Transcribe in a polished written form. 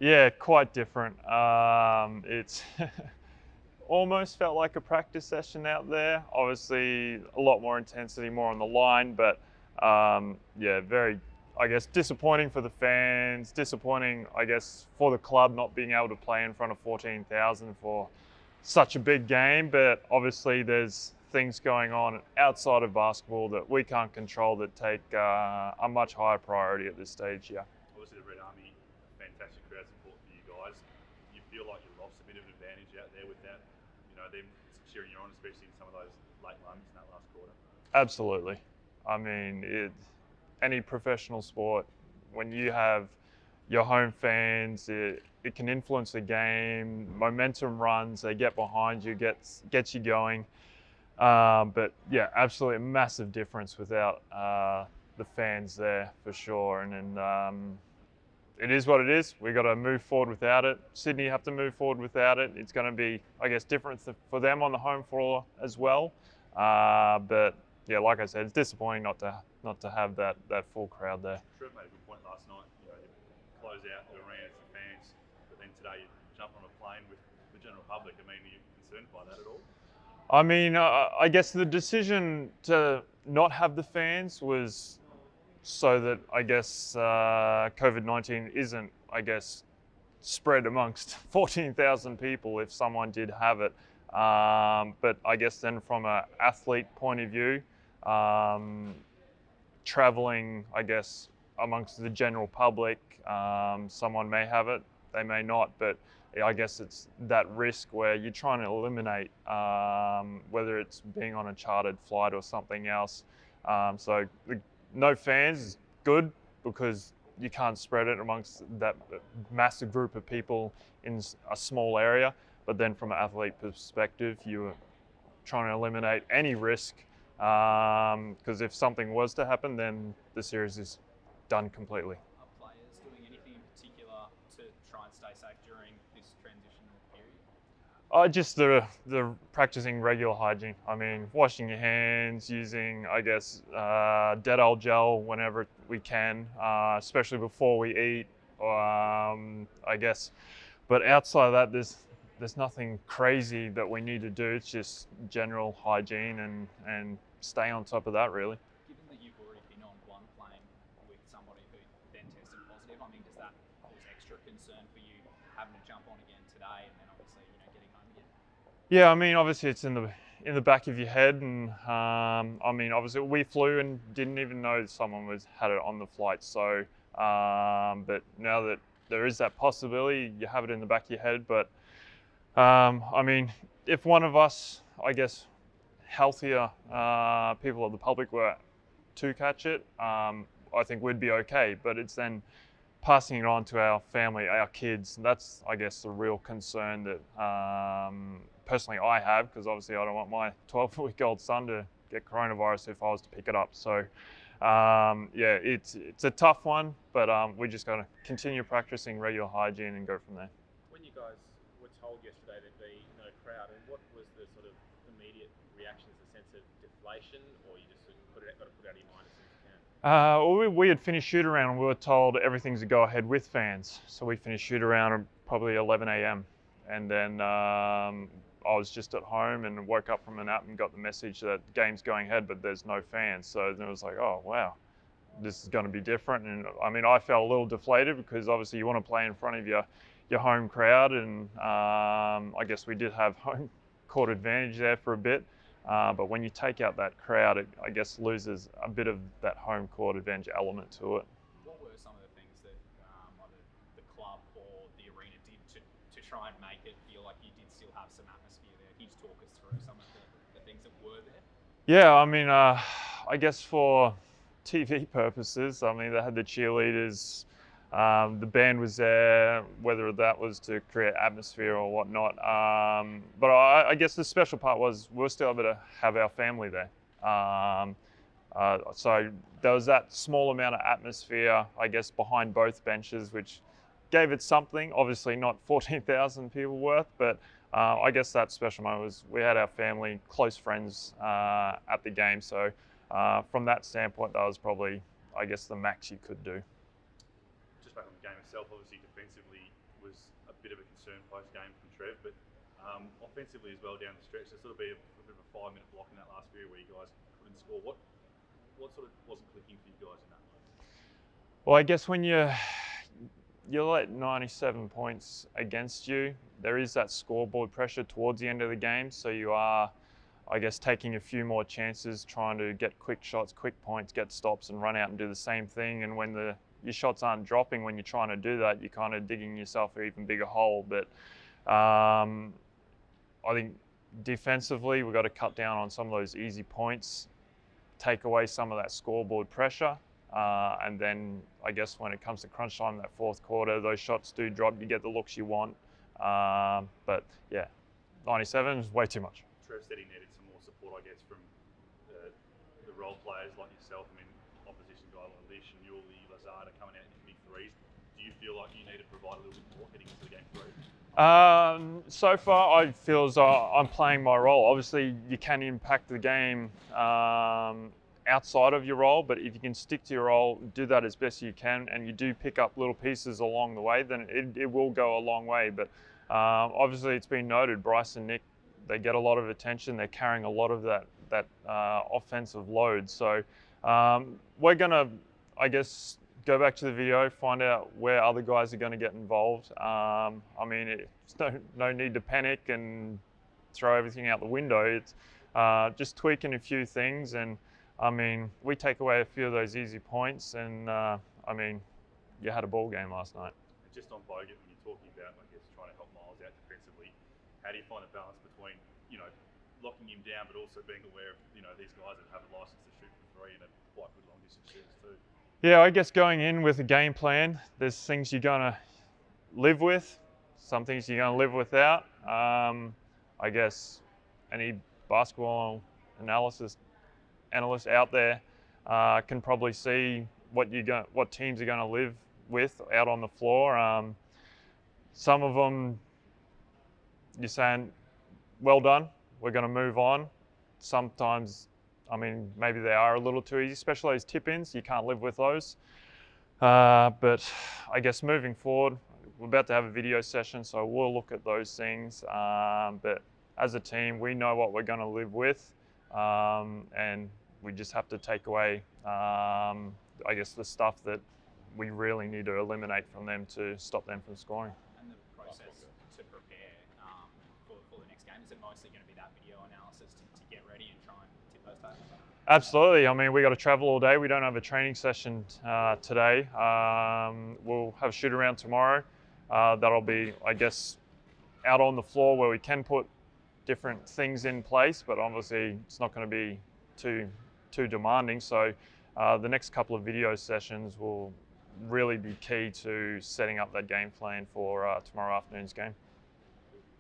Yeah, quite different. It's almost felt like a practice session out there. Obviously, a lot more intensity, more on the line, but yeah, very, I guess, disappointing for the fans. Disappointing, I guess, for the club not being able to play in front of 14,000 for such a big game. But obviously, there's things going on outside of basketball that we can't control that take a much higher priority at this stage. Yeah. Obviously, the Red Army, fantastic crowd support for you guys. You feel like you lost a bit of an advantage out there with that, them cheering you on, especially in some of those late moments in that last quarter. Absolutely. I mean, any professional sport, when you have your home fans, it can influence the game. Momentum runs, they get behind you, gets you going. But yeah, absolutely a massive difference without the fans there for sure. And it is what it is. We got to move forward without it. Sydney have to move forward without it. It's going to be, I guess, different for them on the home floor as well. But yeah, like I said, it's disappointing not to have that full crowd there. Trev made a good point last night. You close out the arena to fans, but then today you jump on a plane with the general public. I mean, are you concerned by that at all? I mean, I guess the decision to not have the fans was so that I guess COVID-19 isn't, I guess, spread amongst 14,000 people if someone did have it. But I guess then from an athlete point of view, um, traveling, I guess, amongst the general public, someone may have it, they may not, but I guess it's that risk where you're trying to eliminate, whether it's being on a chartered flight or something else. So no fans is good because you can't spread it amongst that massive group of people in a small area. But then from an athlete perspective, you're trying to eliminate any risk because if something was to happen, then the series is done completely. Are players doing anything in particular to try and stay safe during this transitional period? Just the practicing regular hygiene. I mean, washing your hands, using, I guess, Dettol gel whenever we can, especially before we eat. I guess, but outside of that, there's nothing crazy that we need to do. It's just general hygiene and stay on top of that, really. Given that you've already been on one plane with somebody who then tested positive, I mean, does that cause extra concern for you having to jump on again today and then obviously, getting home again? Yeah, I mean, obviously it's in the back of your head, and I mean, obviously we flew and didn't even know someone had it on the flight. So, but now that there is that possibility, you have it in the back of your head. But I mean, if one of us, I guess, healthier people of the public were to catch it, I think we'd be okay. But it's then passing it on to our family, our kids. That's, I guess, the real concern that personally I have, because obviously I don't want my 12-week-old son to get coronavirus if I was to pick it up. So yeah, it's a tough one, but we just got to continue practicing regular hygiene and go from there. When you guys were told yesterday there'd be no crowd, and what was the sort of immediate reaction? Is a sense of deflation, or you just sort of got to put it out of your mind as soon as you can? Well, we had finished shoot around and we were told everything's a go ahead with fans. So we finished shoot around at probably 11 a.m. And then I was just at home and woke up from a nap and got the message that the game's going ahead, but there's no fans. So then it was like, oh, wow, this is going to be different. And I mean, I felt a little deflated because obviously you want to play in front of your home crowd. And I guess we did have home court advantage there for a bit. But when you take out that crowd, it, I guess, loses a bit of that home court advantage element to it. What were some of the things that either the club or the arena did to try and make it feel like you did still have some atmosphere there? Can you just talk us through some of the things that were there? Yeah, I mean, I guess for TV purposes, I mean, they had the cheerleaders, the band was there, whether that was to create atmosphere or whatnot. But I guess the special part was we were still able to have our family there. So there was that small amount of atmosphere, I guess, behind both benches, which gave it something. Obviously not 14,000 people worth, but I guess that special moment was we had our family, close friends at the game. So from that standpoint, that was probably, I guess, the max you could do. Just back on the game itself. Obviously, defensively was a bit of a concern post game from Trev, but offensively as well down the stretch. There's sort of been a bit of a 5-minute block in that last period where you guys couldn't score. What sort of wasn't clicking for you guys in that? Well, I guess when you let 97 points against you, there is that scoreboard pressure towards the end of the game. So you are, I guess, taking a few more chances, trying to get quick shots, quick points, get stops and run out and do the same thing. And when your shots aren't dropping when you're trying to do that, you're kind of digging yourself an even bigger hole. But I think defensively, we've got to cut down on some of those easy points, take away some of that scoreboard pressure. And then I guess when it comes to crunch time, that fourth quarter, those shots do drop, you get the looks you want. But yeah, 97 is way too much. Trev said he needed some more support, I guess, from the role players like yourself. I mean, opposition guy like Lish and Yuli, Lazard are coming out in big threes. Do you feel like you need to provide a little bit more heading into the game 3? So far, I feel as though I'm playing my role. Obviously, you can impact the game outside of your role, but if you can stick to your role, do that as best you can, and you do pick up little pieces along the way, then it will go a long way. But obviously, it's been noted, Bryce and Nick, they get a lot of attention. They're carrying a lot of that offensive load. So we're going to, I guess, go back to the video, find out where other guys are going to get involved. I mean, it's no need to panic and throw everything out the window. It's just tweaking a few things, and I mean, we take away a few of those easy points, and I mean, you had a ball game last night. And just on Bogut, when you're talking about, I guess, trying to help Miles out defensively, how do you find the balance between, locking him down, but also being aware of, these guys that have a license to shoot for 3 and are quite good long distance shooters too? Yeah, I guess going in with a game plan, there's things you're going to live with, some things you're going to live without. I guess any basketball analyst out there can probably see what teams are going to live with out on the floor. Some of them, you're saying, well done, we're going to move on. Sometimes, I mean, maybe they are a little too easy, especially those tip-ins. You can't live with those. But I guess moving forward, we're about to have a video session, so we'll look at those things. But as a team, we know what we're going to live with, and we just have to take away, I guess, the stuff that we really need to eliminate from them to stop them from scoring. And the process to prepare for the next game, is it mostly going to be that video analysis to get ready and try and tip those tables? Absolutely. I mean, we got to travel all day. We don't have a training session today. We'll have a shoot around tomorrow. That'll be, I guess, out on the floor where we can put different things in place, but obviously it's not going to be too demanding. So the next couple of video sessions will really be key to setting up that game plan for tomorrow afternoon's game.